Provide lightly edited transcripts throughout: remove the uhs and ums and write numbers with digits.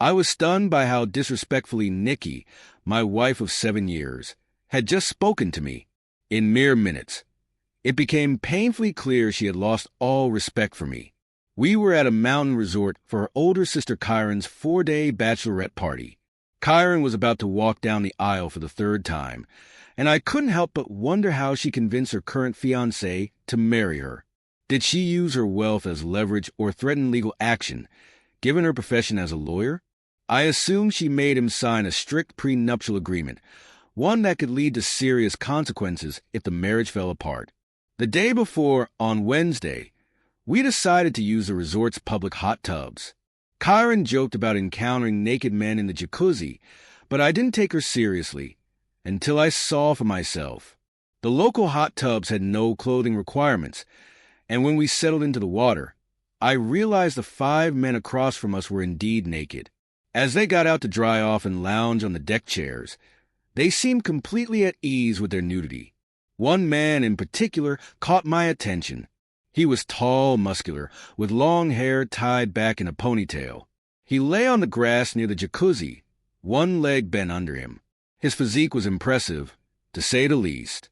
I was stunned by how disrespectfully Nikki, my wife of 7 years, had just spoken to me. In mere minutes, it became painfully clear she had lost all respect for me. We were at a mountain resort for her older sister Kyron's 4-day bachelorette party. Kyron was about to walk down the aisle for the 3rd time, and I couldn't help but wonder how she convinced her current fiancé to marry her. Did she use her wealth as leverage or threaten legal action, given her profession as a lawyer? I assumed she made him sign a strict prenuptial agreement, one that could lead to serious consequences if the marriage fell apart. The day before, on Wednesday, we decided to use the resort's public hot tubs. Kyron joked about encountering naked men in the jacuzzi, but I didn't take her seriously until I saw for myself. The local hot tubs had no clothing requirements, and when we settled into the water, I realized the 5 men across from us were indeed naked. As they got out to dry off and lounge on the deck chairs, they seemed completely at ease with their nudity. One man in particular caught my attention. He was tall, muscular, with long hair tied back in a ponytail. He lay on the grass near the jacuzzi, one leg bent under him. His physique was impressive, to say the least.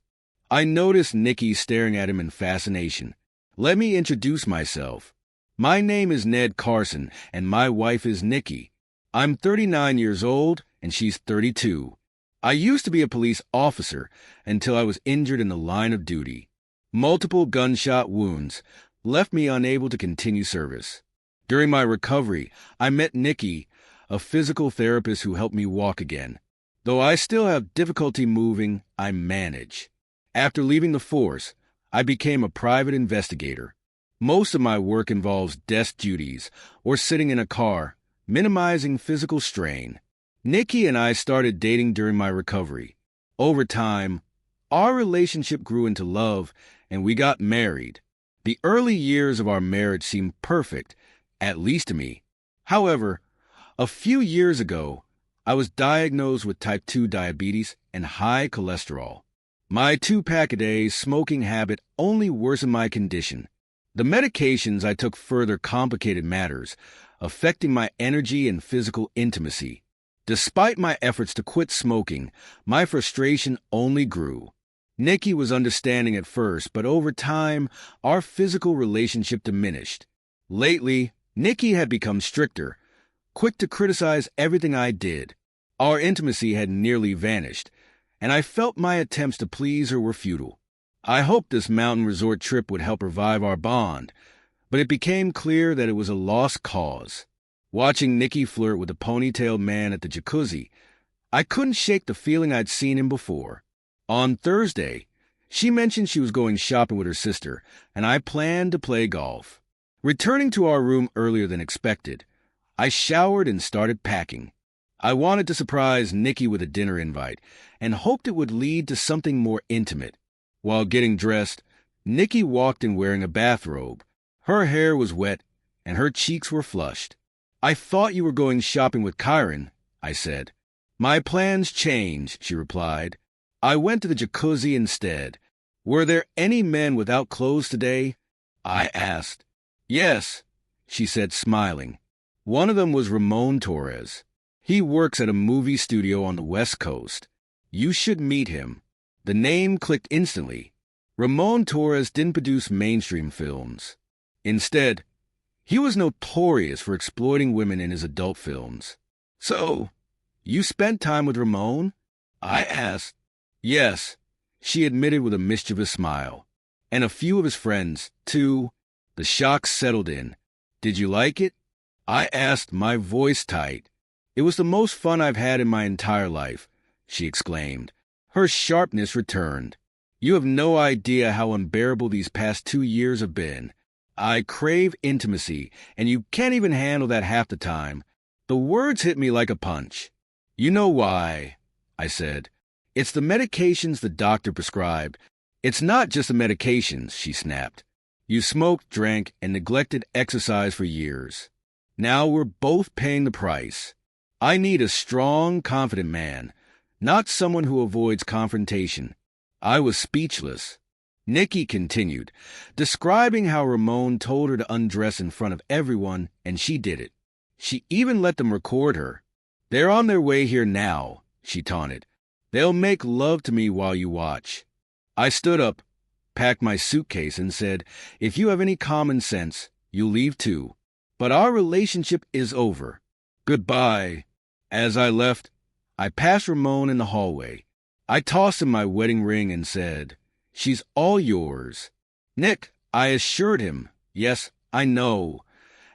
I noticed Nikki staring at him in fascination. Let me introduce myself. My name is Ned Carson, and my wife is Nikki. I'm 39 years old, and she's 32. I used to be a police officer until I was injured in the line of duty. Multiple gunshot wounds left me unable to continue service. During my recovery, I met Nikki, a physical therapist who helped me walk again. Though I still have difficulty moving, I manage. After leaving the force, I became a private investigator. Most of my work involves desk duties or sitting in a car, minimizing physical strain. Nikki and I started dating during my recovery. Over time, our relationship grew into love, and we got married. The early years of our marriage seemed perfect, at least to me. However, a few years ago, I was diagnosed with type 2 diabetes and high cholesterol. My 2-pack-a-day smoking habit only worsened my condition. The medications I took further complicated matters, affecting my energy and physical intimacy. Despite my efforts to quit smoking, my frustration only grew. Nikki was understanding at first, but over time, our physical relationship diminished. Lately, Nikki had become stricter, quick to criticize everything I did. Our intimacy had nearly vanished, and I felt my attempts to please her were futile. I hoped this mountain resort trip would help revive our bond, but it became clear that it was a lost cause. Watching Nikki flirt with the ponytailed man at the jacuzzi, I couldn't shake the feeling I'd seen him before. On Thursday, she mentioned she was going shopping with her sister, and I planned to play golf. Returning to our room earlier than expected, I showered and started packing. I wanted to surprise Nikki with a dinner invite and hoped it would lead to something more intimate. While getting dressed, Nikki walked in wearing a bathrobe. Her hair was wet, and her cheeks were flushed. "I thought you were going shopping with Kyron," I said. "My plans changed," she replied. "I went to the jacuzzi instead. Were there any men without clothes today?" I asked. "Yes," she said, smiling. "One of them was Ramon Torres. He works at a movie studio on the West Coast. You should meet him." The name clicked instantly. Ramon Torres didn't produce mainstream films. Instead, he was notorious for exploiting women in his adult films. "So, you spent time with Ramon?" I asked. "Yes," she admitted with a mischievous smile. "And a few of his friends, too." The shock settled in. "Did you like it?" I asked, my voice tight. "It was the most fun I've had in my entire life," she exclaimed. Her sharpness returned. "You have no idea how unbearable these past 2 years have been. I crave intimacy, and you can't even handle that half the time." The words hit me like a punch. "You know why," I said. "It's the medications the doctor prescribed." "It's not just the medications," she snapped. "You smoked, drank, and neglected exercise for years. Now we're both paying the price. I need a strong, confident man, not someone who avoids confrontation." I was speechless. Nikki continued, describing how Ramon told her to undress in front of everyone, and she did it. She even let them record her. "They're on their way here now," she taunted. "They'll make love to me while you watch." I stood up, packed my suitcase, and said, "If you have any common sense, you'll leave too. But our relationship is over. Goodbye." As I left, I passed Ramon in the hallway. I tossed him my wedding ring and said, "She's all yours." "Nick," I assured him, "yes, I know.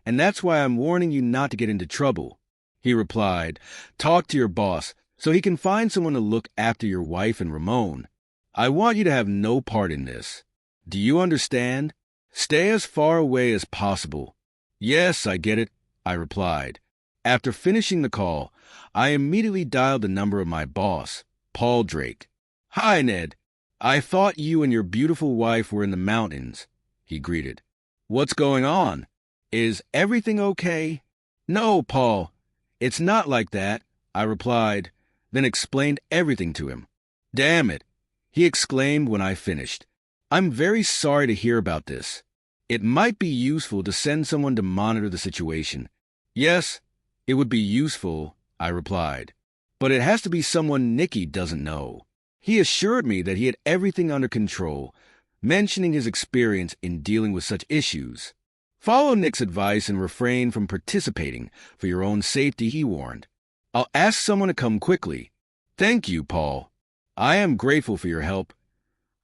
And that's why I'm warning you not to get into trouble." He replied, "Talk to your boss so he can find someone to look after your wife and Ramon. I want you to have no part in this. Do you understand? Stay as far away as possible." "Yes, I get it," I replied. After finishing the call, I immediately dialed the number of my boss, Paul Drake. "Hi, Ned. I thought you and your beautiful wife were in the mountains," he greeted. "What's going on? Is everything okay?" "No, Paul, it's not like that," I replied, then explained everything to him. "Damn it," he exclaimed when I finished. "I'm very sorry to hear about this. It might be useful to send someone to monitor the situation." "Yes, it would be useful," I replied, "but it has to be someone Nikki doesn't know." He assured me that he had everything under control, mentioning his experience in dealing with such issues. "Follow Nick's advice and refrain from participating for your own safety," he warned. "I'll ask someone to come quickly." "Thank you, Paul. I am grateful for your help,"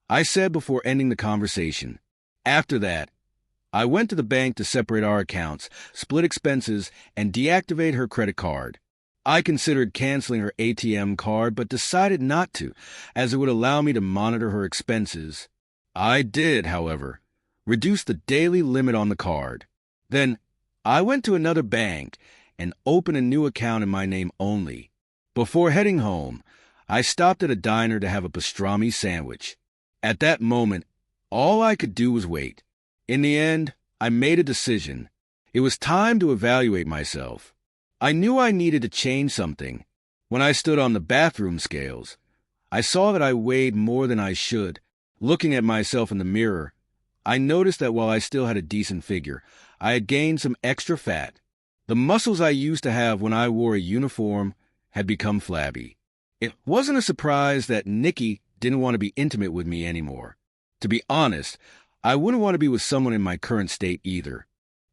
I said before ending the conversation. After that, I went to the bank to separate our accounts, split expenses, and deactivate her credit card. I considered canceling her ATM card but decided not to, as it would allow me to monitor her expenses. I did, however, reduce the daily limit on the card. Then I went to another bank and opened a new account in my name only. Before heading home, I stopped at a diner to have a pastrami sandwich. At that moment, all I could do was wait. In the end, I made a decision. It was time to evaluate myself. I knew I needed to change something. When I stood on the bathroom scales, I saw that I weighed more than I should. Looking at myself in the mirror, I noticed that while I still had a decent figure, I had gained some extra fat. The muscles I used to have when I wore a uniform had become flabby. It wasn't a surprise that Nikki didn't want to be intimate with me anymore. To be honest, I wouldn't want to be with someone in my current state either.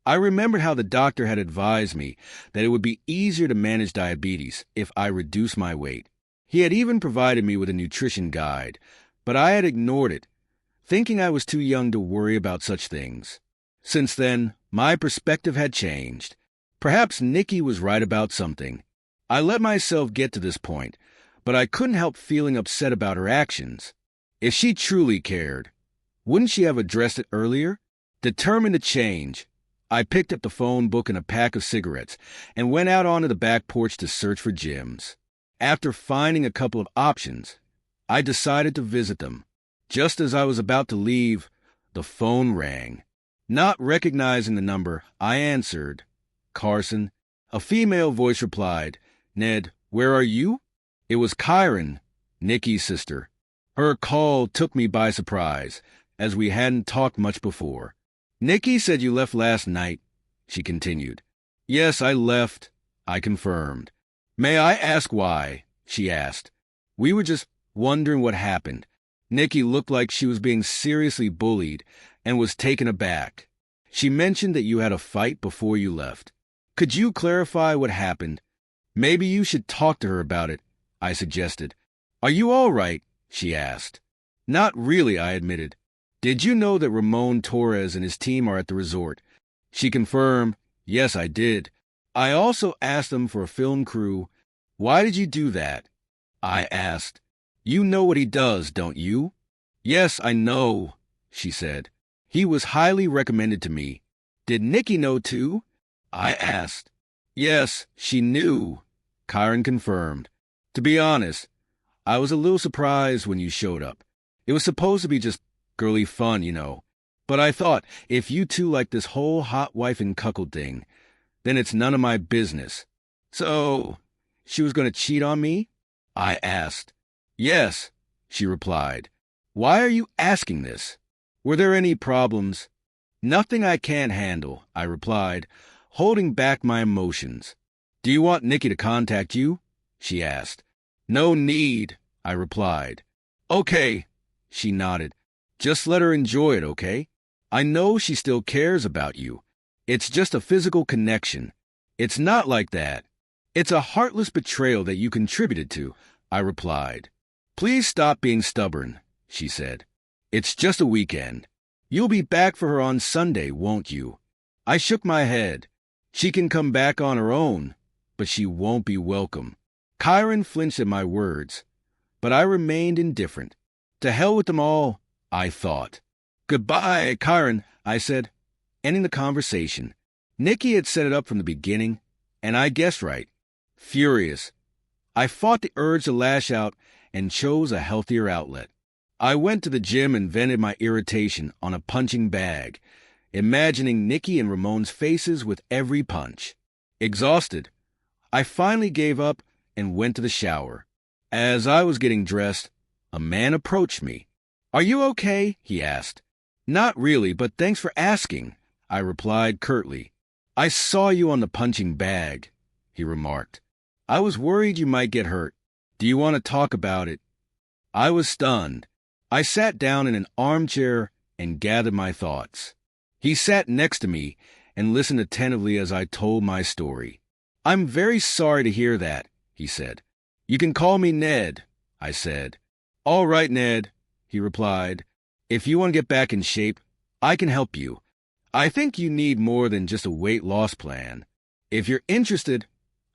I remembered how the doctor had advised me that it would be easier to manage diabetes if I reduced my weight. He had even provided me with a nutrition guide, but I had ignored it, thinking I was too young to worry about such things. Since then, my perspective had changed. Perhaps Nikki was right about something. I let myself get to this point, but I couldn't help feeling upset about her actions. If she truly cared, wouldn't she have addressed it earlier? Determined to change, I picked up the phone book and a pack of cigarettes and went out onto the back porch to search for gyms. After finding a couple of options, I decided to visit them. Just as I was about to leave, the phone rang. Not recognizing the number, I answered. "Carson." A female voice replied, "Ned, where are you?" It was Kyron, Nikki's sister. Her call took me by surprise, as we hadn't talked much before. "Nikki said you left last night," she continued. "Yes, I left," I confirmed. "May I ask why?" she asked. "We were just wondering what happened." Nikki looked like she was being seriously bullied and was taken aback. "She mentioned that you had a fight before you left. Could you clarify what happened? Maybe you should talk to her about it," I suggested. "Are you all right?" she asked. "Not really," I admitted. "Did you know that Ramon Torres and his team are at the resort?" She confirmed, "Yes, I did. I also asked them for a film crew." "Why did you do that?" I asked. "You know what he does, don't you?" "Yes, I know," she said. "He was highly recommended to me." "Did Nikki know too?" I asked. "Yes, she knew," Kyron confirmed. "To be honest, I was a little surprised when you showed up. It was supposed to be just girly fun, you know. But I thought, if you two like this whole hot wife and cuckold thing, then it's none of my business." "So, she was going to cheat on me?" I asked. "Yes," she replied. "Why are you asking this? Were there any problems?" "Nothing I can't handle," I replied, holding back my emotions. "Do you want Nikki to contact you?" she asked. "No need," I replied. "Okay," she nodded. "Just let her enjoy it, okay? I know she still cares about you. It's just a physical connection. It's not like that. It's a heartless betrayal that you contributed to," I replied. "Please stop being stubborn," she said. "It's just a weekend. You'll be back for her on Sunday, won't you?" I shook my head. "She can come back on her own, but she won't be welcome." Kyron flinched at my words, but I remained indifferent. To hell with them all, I thought. "Goodbye, Kyron," I said, ending the conversation. Nikki had set it up from the beginning, and I guessed right. Furious, I fought the urge to lash out and chose a healthier outlet. I went to the gym and vented my irritation on a punching bag, imagining Nikki and Ramon's faces with every punch. Exhausted, I finally gave up and went to the shower. As I was getting dressed, a man approached me. "Are you okay?" he asked. "Not really, but thanks for asking," I replied curtly. "I saw you on the punching bag," he remarked. "I was worried you might get hurt. Do you want to talk about it?" I was stunned. I sat down in an armchair and gathered my thoughts. He sat next to me and listened attentively as I told my story. "I'm very sorry to hear that," he said. "You can call me Ned," I said. "All right, Ned," he replied. "If you want to get back in shape, I can help you. I think you need more than just a weight loss plan. If you're interested,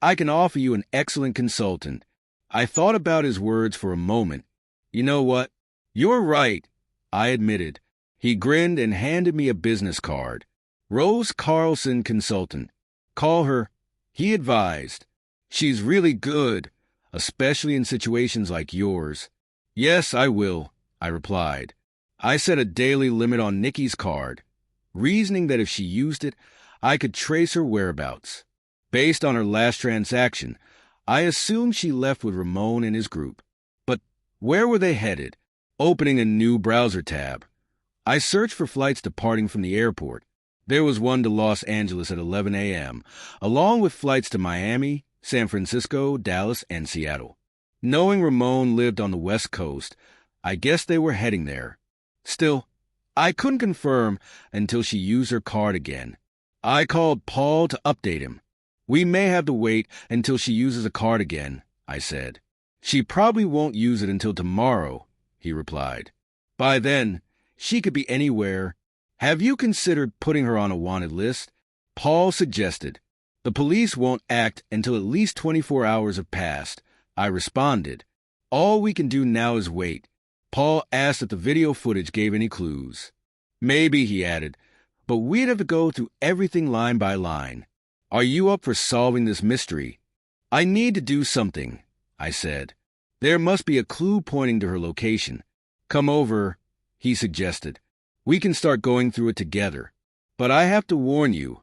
I can offer you an excellent consultant." I thought about his words for a moment. "You know what? You're right," I admitted. He grinned and handed me a business card. "Rose Carlson Consultant. Call her," he advised. "She's really good, especially in situations like yours." "Yes, I will," I replied. I set a daily limit on Nikki's card, reasoning that if she used it, I could trace her whereabouts. Based on her last transaction, I assumed she left with Ramon and his group. But where were they headed? Opening a new browser tab, I searched for flights departing from the airport. There was one to Los Angeles at 11 a.m., along with flights to Miami, San Francisco, Dallas, and Seattle. Knowing Ramon lived on the West Coast, I guessed they were heading there. Still, I couldn't confirm until she used her card again. I called Paul to update him. "We may have to wait until she uses a card again," I said. "She probably won't use it until tomorrow," he replied. "By then, she could be anywhere. Have you considered putting her on a wanted list?" Paul suggested. "The police won't act until at least 24 hours have passed," I responded. "All we can do now is wait." Paul asked if the video footage gave any clues. "Maybe," he added, "but we'd have to go through everything line by line. Are you up for solving this mystery?" "I need to do something," I said. "There must be a clue pointing to her location." "Come over," he suggested. "We can start going through it together. But I have to warn you,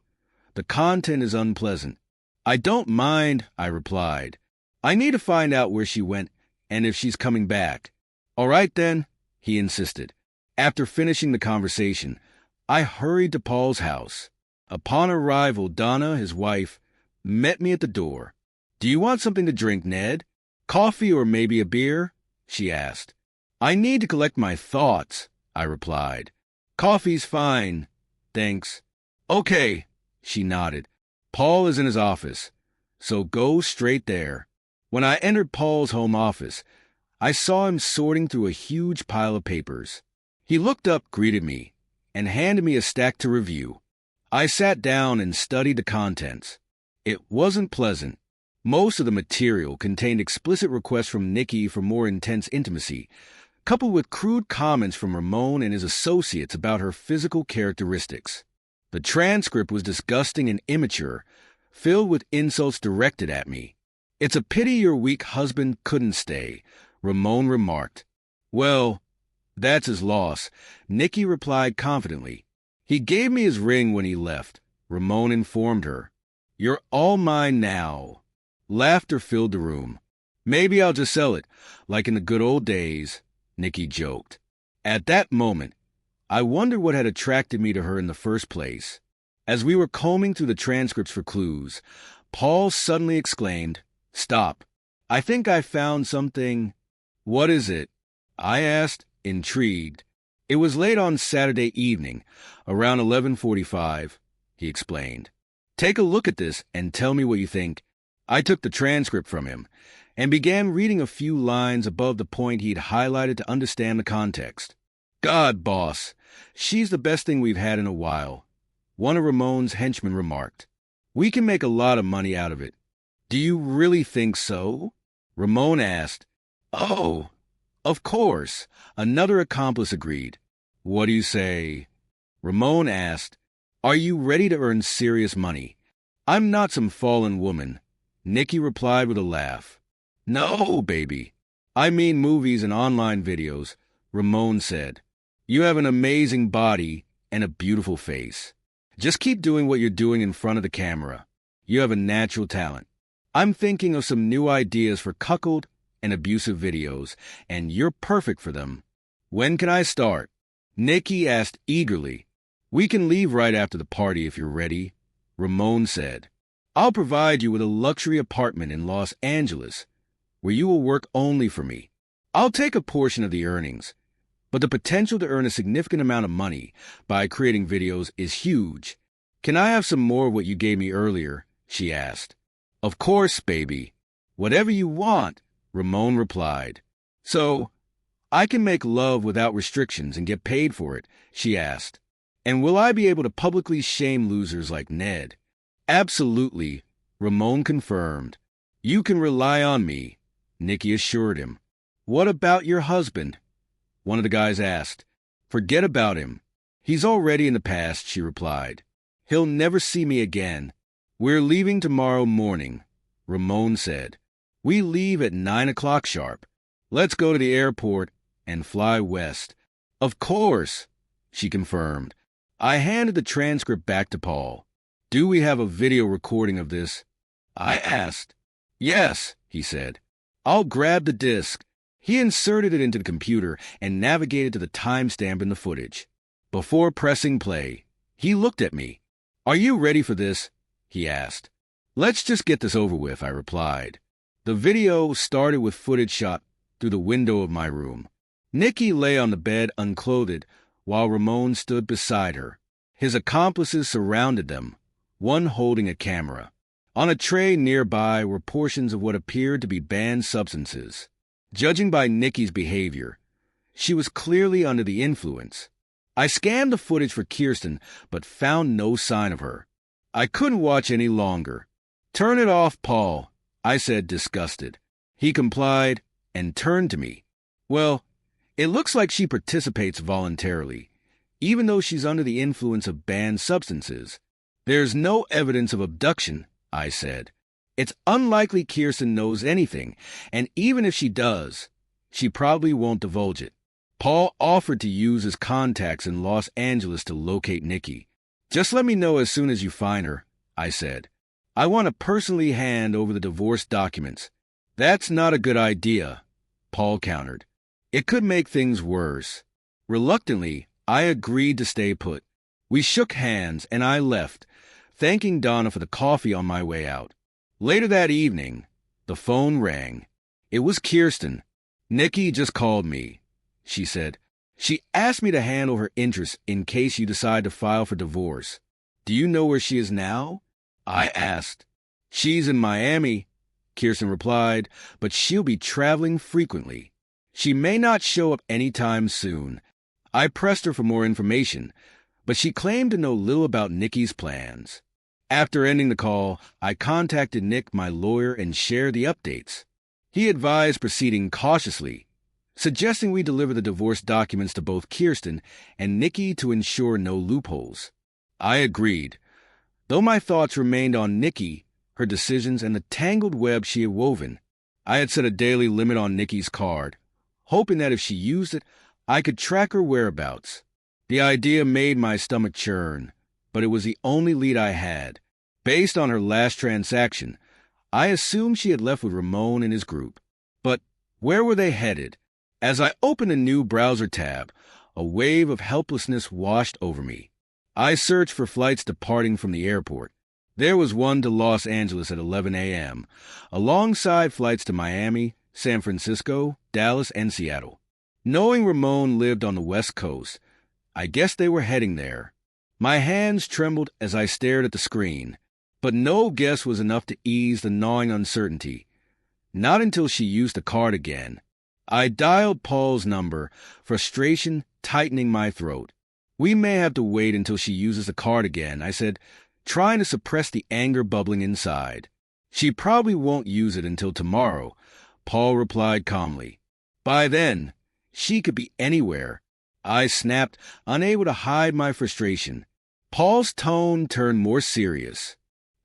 the content is unpleasant." "I don't mind," I replied. "I need to find out where she went and if she's coming back." "All right, then," he insisted. After finishing the conversation, I hurried to Paul's house. Upon arrival, Donna, his wife, met me at the door. "Do you want something to drink, Ned? Coffee or maybe a beer?" she asked. "I need to collect my thoughts," I replied. "Coffee's fine, thanks." "Okay," she nodded. "Paul is in his office, so go straight there." When I entered Paul's home office, I saw him sorting through a huge pile of papers. He looked up, greeted me, and handed me a stack to review. I sat down and studied the contents. It wasn't pleasant. Most of the material contained explicit requests from Nikki for more intense intimacy, coupled with crude comments from Ramon and his associates about her physical characteristics. The transcript was disgusting and immature, filled with insults directed at me. "It's a pity your weak husband couldn't stay," Ramon remarked. "Well, that's his loss," Nikki replied confidently. "He gave me his ring when he left," Ramon informed her. "You're all mine now." Laughter filled the room. "Maybe I'll just sell it, like in the good old days," Nikki joked. At that moment, I wondered what had attracted me to her in the first place. As we were combing through the transcripts for clues, Paul suddenly exclaimed, "Stop. I think I found something." "What is it?" I asked, intrigued. "It was late on Saturday evening, around 11:45, he explained. "Take a look at this and tell me what you think." I took the transcript from him and began reading a few lines above the point he'd highlighted to understand the context. "God, boss, she's the best thing we've had in a while," one of Ramon's henchmen remarked. "We can make a lot of money out of it." "Do you really think so?" Ramon asked. "Oh, of course," another accomplice agreed. "What do you say?" Ramon asked. "Are you ready to earn serious money?" "I'm not some fallen woman," Nikki replied with a laugh. "No, baby. I mean movies and online videos," Ramon said. "You have an amazing body and a beautiful face. Just keep doing what you're doing in front of the camera. You have a natural talent. I'm thinking of some new ideas for cuckold and abusive videos, and you're perfect for them. When can I start?" Nikki asked eagerly. "We can leave right after the party if you're ready," Ramon said. "I'll provide you with a luxury apartment in Los Angeles, where you will work only for me. I'll take a portion of the earnings, but the potential to earn a significant amount of money by creating videos is huge." "Can I have some more of what you gave me earlier?" she asked. "Of course, baby. Whatever you want," Ramon replied. "So, I can make love without restrictions and get paid for it?" she asked. "And will I be able to publicly shame losers like Ned?" "Absolutely," Ramon confirmed. "You can rely on me," Nikki assured him. "What about your husband?" one of the guys asked. "Forget about him. He's already in the past," she replied. "He'll never see me again." "We're leaving tomorrow morning," Ramon said. "We leave at 9 o'clock sharp. Let's go to the airport and fly west." "Of course," she confirmed. I handed the transcript back to Paul. "Do we have a video recording of this?" I asked. "Yes," he said. "I'll grab the disc." He inserted it into the computer and navigated to the timestamp in the footage. Before pressing play, he looked at me. "Are you ready for this?" he asked. "Let's just get this over with," I replied. The video started with footage shot through the window of my room. Nikki lay on the bed unclothed, while Ramon stood beside her. His accomplices surrounded them, one holding a camera. On a tray nearby were portions of what appeared to be banned substances. Judging by Nikki's behavior, she was clearly under the influence. I scanned the footage for Kirsten, but found no sign of her. I couldn't watch any longer. "Turn it off, Paul," I said, disgusted. He complied and turned to me. "Well, it looks like she participates voluntarily, even though she's under the influence of banned substances." "There's no evidence of abduction," I said. "It's unlikely Kirsten knows anything, and even if she does, she probably won't divulge it." Paul offered to use his contacts in Los Angeles to locate Nikki. "Just let me know as soon as you find her," I said. "I want to personally hand over the divorce documents." "That's not a good idea," Paul countered. "It could make things worse." Reluctantly, I agreed to stay put. We shook hands, and I left, thanking Donna for the coffee on my way out. Later that evening, the phone rang. It was Kirsten. "Nikki just called me," she said. "She asked me to handle her interests in case you decide to file for divorce." "Do you know where she is now?" I asked. "She's in Miami," Kirsten replied, "but she'll be traveling frequently. She may not show up anytime soon." I pressed her for more information, but she claimed to know little about Nikki's plans. After ending the call, I contacted Nick, my lawyer, and shared the updates. He advised proceeding cautiously, suggesting we deliver the divorce documents to both Kirsten and Nikki to ensure no loopholes. I agreed, though my thoughts remained on Nikki, her decisions, and the tangled web she had woven. I had set a daily limit on Nikki's card, hoping that if she used it, I could track her whereabouts. The idea made my stomach churn, but it was the only lead I had. Based on her last transaction, I assumed she had left with Ramon and his group. But where were they headed? As I opened a new browser tab, a wave of helplessness washed over me. I searched for flights departing from the airport. There was one to Los Angeles at 11 a.m., alongside flights to Miami, San Francisco, Dallas, and Seattle. Knowing Ramon lived on the West Coast, I guessed they were heading there. My hands trembled as I stared at the screen, but no guess was enough to ease the gnawing uncertainty. Not until she used the card again. I dialed Paul's number, frustration tightening my throat. "We may have to wait until she uses the card again," I said, trying to suppress the anger bubbling inside. "She probably won't use it until tomorrow," Paul replied calmly. "By then, she could be anywhere." I snapped, unable to hide my frustration. Paul's tone turned more serious.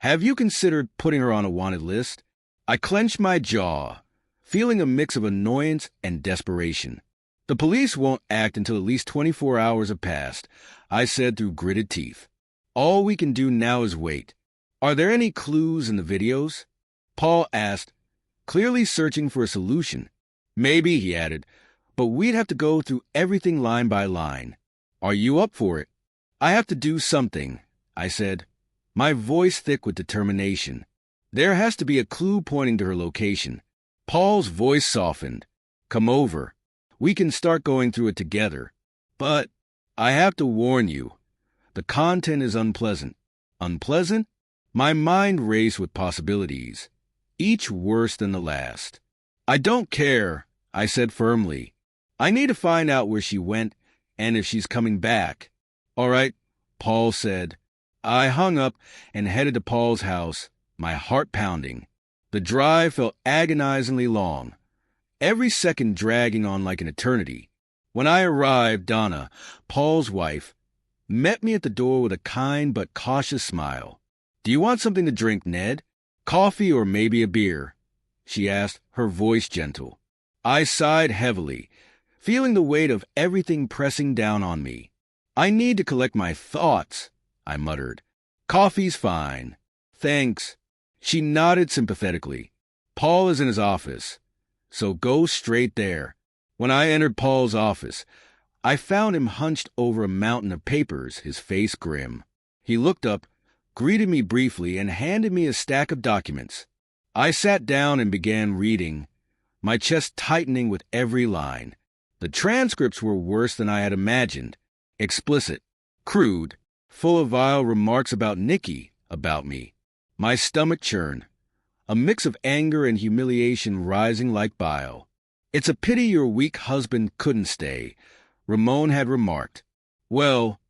"Have you considered putting her on a wanted list?" I clenched my jaw, feeling a mix of annoyance and desperation. "The police won't act until at least 24 hours have passed," I said through gritted teeth. "All we can do now is wait. Are there any clues in the videos?" Paul asked, clearly searching for a solution. "Maybe," he added, "but we'd have to go through everything line by line. Are you up for it?" "I have to do something," I said, my voice thick with determination. "There has to be a clue pointing to her location." Paul's voice softened. "Come over. We can start going through it together. But I have to warn you, the content is unpleasant." "Unpleasant?" My mind raced with possibilities, each worse than the last. "I don't care," I said firmly. "I need to find out where she went and if she's coming back." "All right," Paul said. I hung up and headed to Paul's house, my heart pounding. The drive felt agonizingly long, every second dragging on like an eternity. When I arrived, Donna, Paul's wife, met me at the door with a kind but cautious smile. "Do you want something to drink, Ned? Coffee or maybe a beer?" she asked, her voice gentle. I sighed heavily, feeling the weight of everything pressing down on me. "I need to collect my thoughts," I muttered. "Coffee's fine. Thanks." She nodded sympathetically. "Paul is in his office, so go straight there." When I entered Paul's office, I found him hunched over a mountain of papers, his face grim. He looked up, greeted me briefly, and handed me a stack of documents. I sat down and began reading, my chest tightening with every line. The transcripts were worse than I had imagined. Explicit, crude, full of vile remarks about Nikki, about me. My stomach churned, a mix of anger and humiliation rising like bile. "It's a pity your weak husband couldn't stay," Ramon had remarked. "Well,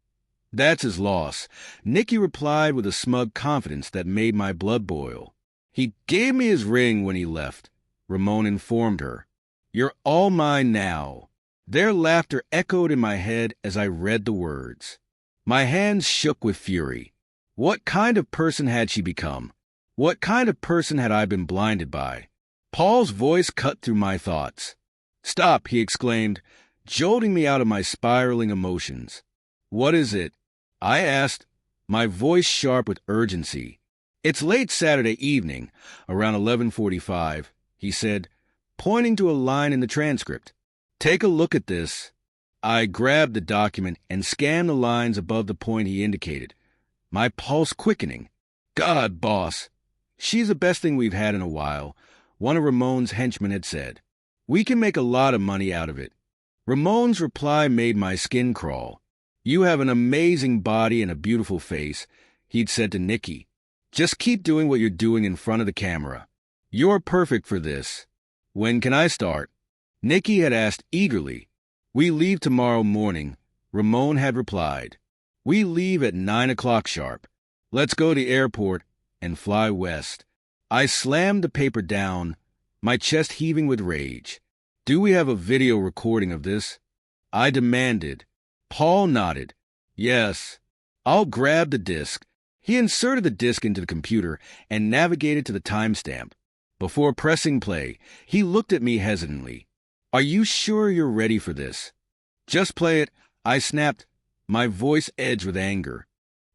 that's his loss," Nikki replied with a smug confidence that made my blood boil. "He gave me his ring when he left," Ramon informed her. "You're all mine now." Their laughter echoed in my head as I read the words. My hands shook with fury. What kind of person had she become? What kind of person had I been blinded by? Paul's voice cut through my thoughts. "Stop," he exclaimed, jolting me out of my spiraling emotions. "What is it?" I asked, my voice sharp with urgency. "It's late Saturday evening, around 11:45, he said, pointing to a line in the transcript. "Take a look at this." I grabbed the document and scanned the lines above the point he indicated, my pulse quickening. "God, boss, she's the best thing we've had in a while," one of Ramon's henchmen had said. "We can make a lot of money out of it." Ramon's reply made my skin crawl. "You have an amazing body and a beautiful face," he'd said to Nikki. "Just keep doing what you're doing in front of the camera. You're perfect for this. When can I start?" Nikki had asked eagerly. "We leave tomorrow morning," Ramon had replied. "We leave at 9 o'clock sharp. Let's go to the airport and fly west." I slammed the paper down, my chest heaving with rage. "Do we have a video recording of this?" I demanded. Paul nodded. "Yes." "I'll grab the disc." He inserted the disc into the computer and navigated to the timestamp. Before pressing play, he looked at me hesitantly. "Are you sure you're ready for this?" "Just play it," I snapped, my voice edged with anger.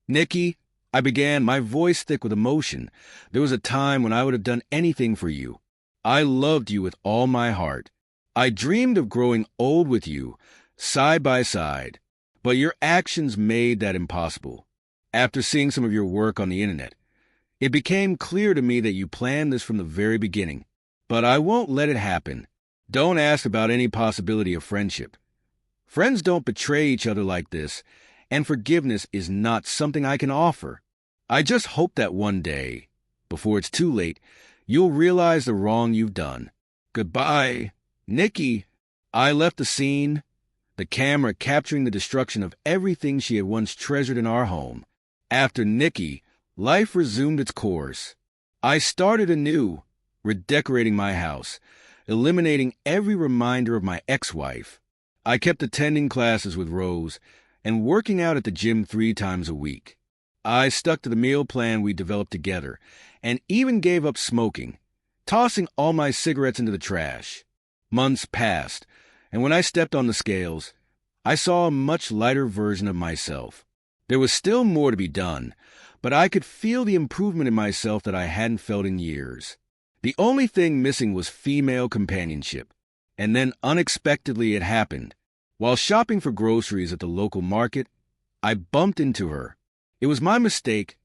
"Nikki," I began, my voice thick with emotion, "there was a time when I would have done anything for you. I loved you with all my heart. I dreamed of growing old with you, side by side. but your actions made that impossible. After seeing some of your work on the internet, it became clear to me that you planned this from the very beginning. But I won't let it happen. Don't ask about any possibility of friendship. Friends don't betray each other like this, and forgiveness is not something I can offer. I just hope that one day, before it's too late, you'll realize the wrong you've done. Goodbye, Nikki. I left the scene, the camera capturing the destruction of everything she had once treasured in our home. After Nikki, life resumed its course. I started anew, redecorating my house, eliminating every reminder of my ex-wife. I kept attending classes with Rose and working out at the gym 3 times a week. I stuck to the meal plan we developed together and even gave up smoking, tossing all my cigarettes into the trash. Months passed, and when I stepped on the scales, I saw a much lighter version of myself. There was still more to be done, but I could feel the improvement in myself that I hadn't felt in years. The only thing missing was female companionship, and then unexpectedly it happened. While shopping for groceries at the local market, I bumped into her. It was my mistake.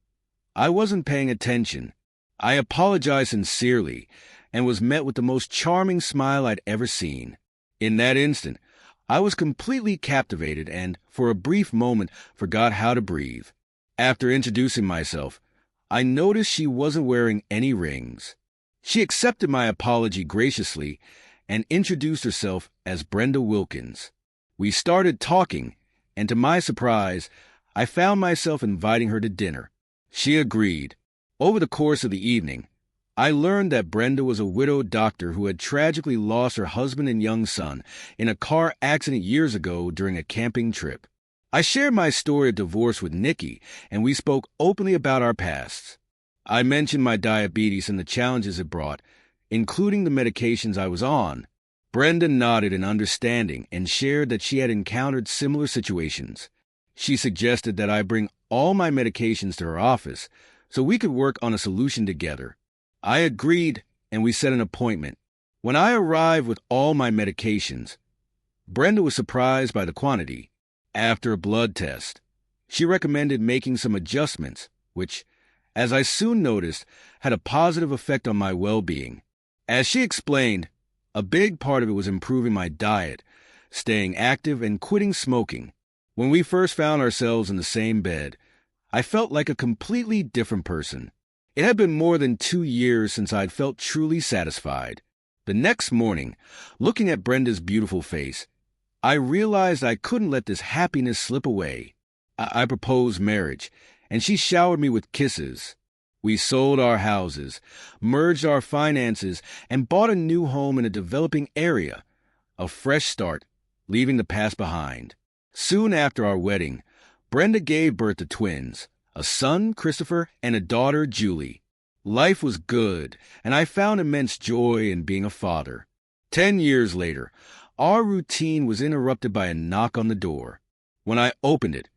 I wasn't paying attention. I apologized sincerely and was met with the most charming smile I'd ever seen. In that instant, I was completely captivated and, for a brief moment, forgot how to breathe. After introducing myself, I noticed she wasn't wearing any rings. She accepted my apology graciously and introduced herself as Brenda Wilkins. We started talking, and to my surprise, I found myself inviting her to dinner. She agreed. Over the course of the evening, I learned that Brenda was a widowed doctor who had tragically lost her husband and young son in a car accident years ago during a camping trip. I shared my story of divorce with Nikki, and we spoke openly about our pasts. I mentioned my diabetes and the challenges it brought, including the medications I was on. Brenda nodded in understanding and shared that she had encountered similar situations. She suggested that I bring all my medications to her office so we could work on a solution together. I agreed, and we set an appointment. When I arrived with all my medications, Brenda was surprised by the quantity. After a blood test, she recommended making some adjustments, which, as I soon noticed, had a positive effect on my well-being. As she explained, a big part of it was improving my diet, staying active, and quitting smoking. When we first found ourselves in the same bed, I felt like a completely different person. It had been more than 2 years since I'd felt truly satisfied. The next morning, looking at Brenda's beautiful face, I realized I couldn't let this happiness slip away. I proposed marriage, and she showered me with kisses. We sold our houses, merged our finances, and bought a new home in a developing area. A fresh start, leaving the past behind. Soon after our wedding, Brenda gave birth to twins, a son, Christopher, and a daughter, Julie. Life was good, and I found immense joy in being a father. 10 years later, our routine was interrupted by a knock on the door. When I opened it,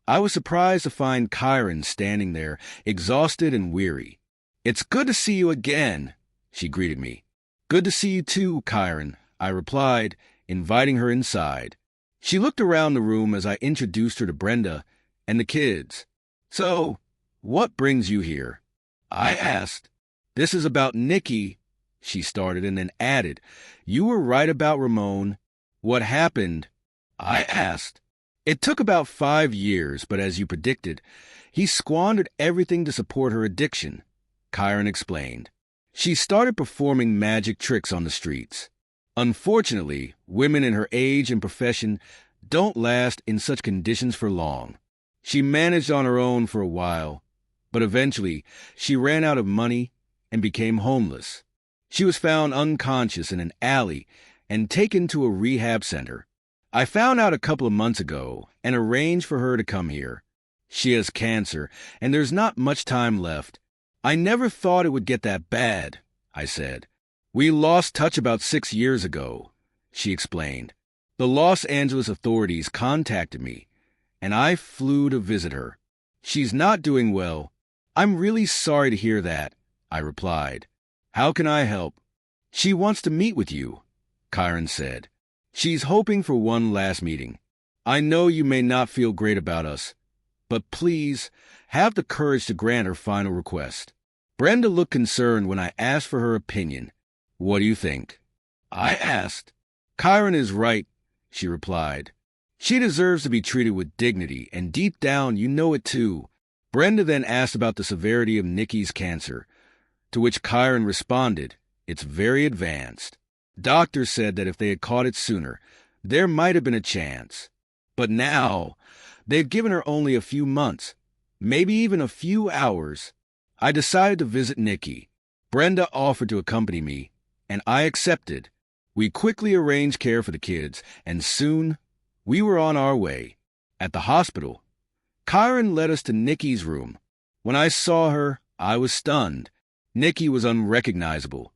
I was surprised to find Kyron standing there, exhausted and weary. "It's good to see you again," she greeted me. "Good to see you too, Kyron," I replied, inviting her inside. She looked around the room as I introduced her to Brenda and the kids. "So, what brings you here?" I asked. "This is about Nikki," she started, and then added, "You were right about Ramon." "What happened?" I asked. "It took about 5 years, but as you predicted, he squandered everything to support her addiction," Kyron explained. "She started performing magic tricks on the streets. Unfortunately, women in her age and profession don't last in such conditions for long. She managed on her own for a while, but eventually she ran out of money and became homeless. She was found unconscious in an alley and taken to a rehab center. I found out a couple of months ago and arranged for her to come here. She has cancer, and there's not much time left. I never thought it would get that bad," I said. "We lost touch about 6 years ago," she explained. "The Los Angeles authorities contacted me, and I flew to visit her. She's not doing well." "I'm really sorry to hear that," I replied. "How can I help?" "She wants to meet with you," Kyron said. "She's hoping for one last meeting." I know you may not feel great about us, but please have the courage to grant her final request." Brenda looked concerned when I asked for her opinion. "What do you think?" I asked. "Kyron is right," she replied. "She deserves to be treated with dignity, and deep down you know it too." Brenda then asked about the severity of Nikki's cancer, to which Kyron responded, "It's very advanced. Doctors said that if they had caught it sooner, there might have been a chance. But now, they've given her only a few months, maybe even a few hours." I decided to visit Nikki. Brenda offered to accompany me, and I accepted. We quickly arranged care for the kids, and soon we were on our way. At the hospital, Kyron led us to Nikki's room. When I saw her, I was stunned. Nikki was unrecognizable.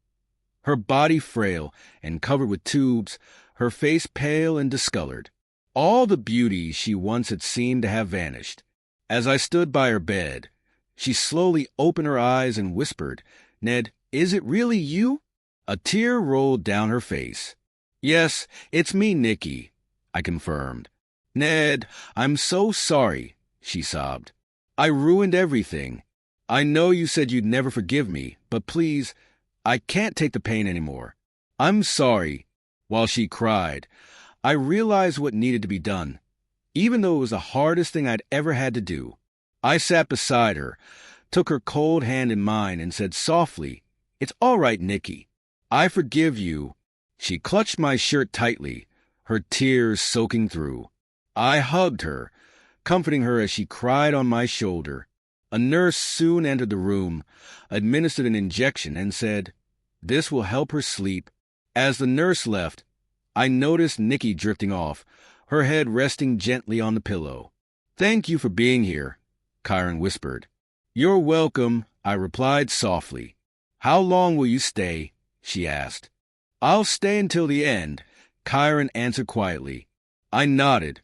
Her body frail and covered with tubes, her face pale and discolored. All the beauty she once had seemed to have vanished. As I stood by her bed, she slowly opened her eyes and whispered, "Ned, is it really you?" A tear rolled down her face. "Yes, it's me, Nikki," I confirmed. "Ned, I'm so sorry," she sobbed. "I ruined everything. I know you said you'd never forgive me, but please, I can't take the pain anymore. I'm sorry." While she cried, I realized what needed to be done, even though it was the hardest thing I'd ever had to do. I sat beside her, took her cold hand in mine, and said softly, "It's all right, Nikki. I forgive you." She clutched my shirt tightly, her tears soaking through. I hugged her, comforting her as she cried on my shoulder. A nurse soon entered the room, administered an injection, and said, "This will help her sleep." As the nurse left, I noticed Nikki drifting off, her head resting gently on the pillow. "Thank you for being here," Kyron whispered. "You're welcome," I replied softly. "How long will you stay?" she asked. "I'll stay until the end," Kyron answered quietly. I nodded,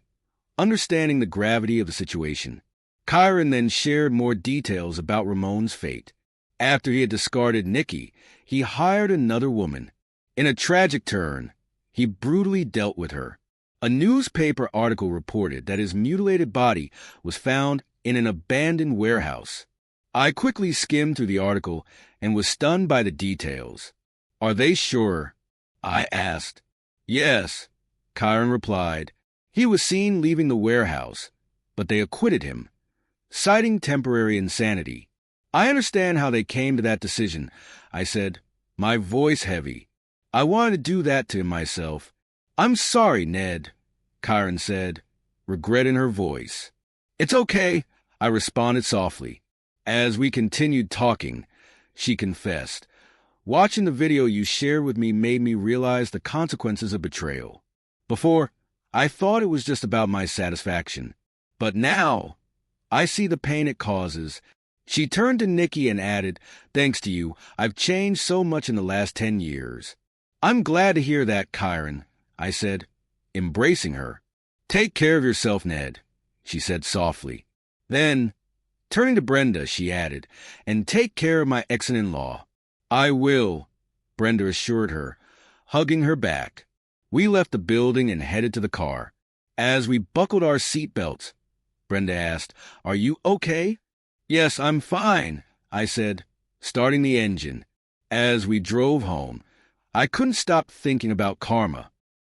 understanding the gravity of the situation. Kyron then shared more details about Ramon's fate. After he had discarded Nikki, he hired another woman. In a tragic turn, he brutally dealt with her. A newspaper article reported that his mutilated body was found in an abandoned warehouse. I quickly skimmed through the article and was stunned by the details. "Are they sure?" I asked. "Yes," Kyron replied. "He was seen leaving the warehouse, but they acquitted him, citing temporary insanity." "I understand how they came to that decision," I said, my voice heavy. "I wanted to do that to him myself." "I'm sorry, Ned," Kyron said, regret in her voice. "It's okay," I responded softly. As we continued talking, she confessed, "Watching the video you shared with me made me realize the consequences of betrayal. Before, I thought it was just about my satisfaction. But now, I see the pain it causes." She turned to Nikki and added, "Thanks to you, I've changed so much in the last 10 years. "I'm glad to hear that, Kyron," I said, embracing her. "Take care of yourself, Ned," she said softly. Then, turning to Brenda, she added, "And take care of my ex-in-law." "I will," Brenda assured her, hugging her back. We left the building and headed to the car. As we buckled our seatbelts, Brenda asked, "Are you okay?" "Yes, I'm fine," I said, starting the engine. As we drove home, I couldn't stop thinking about Karma.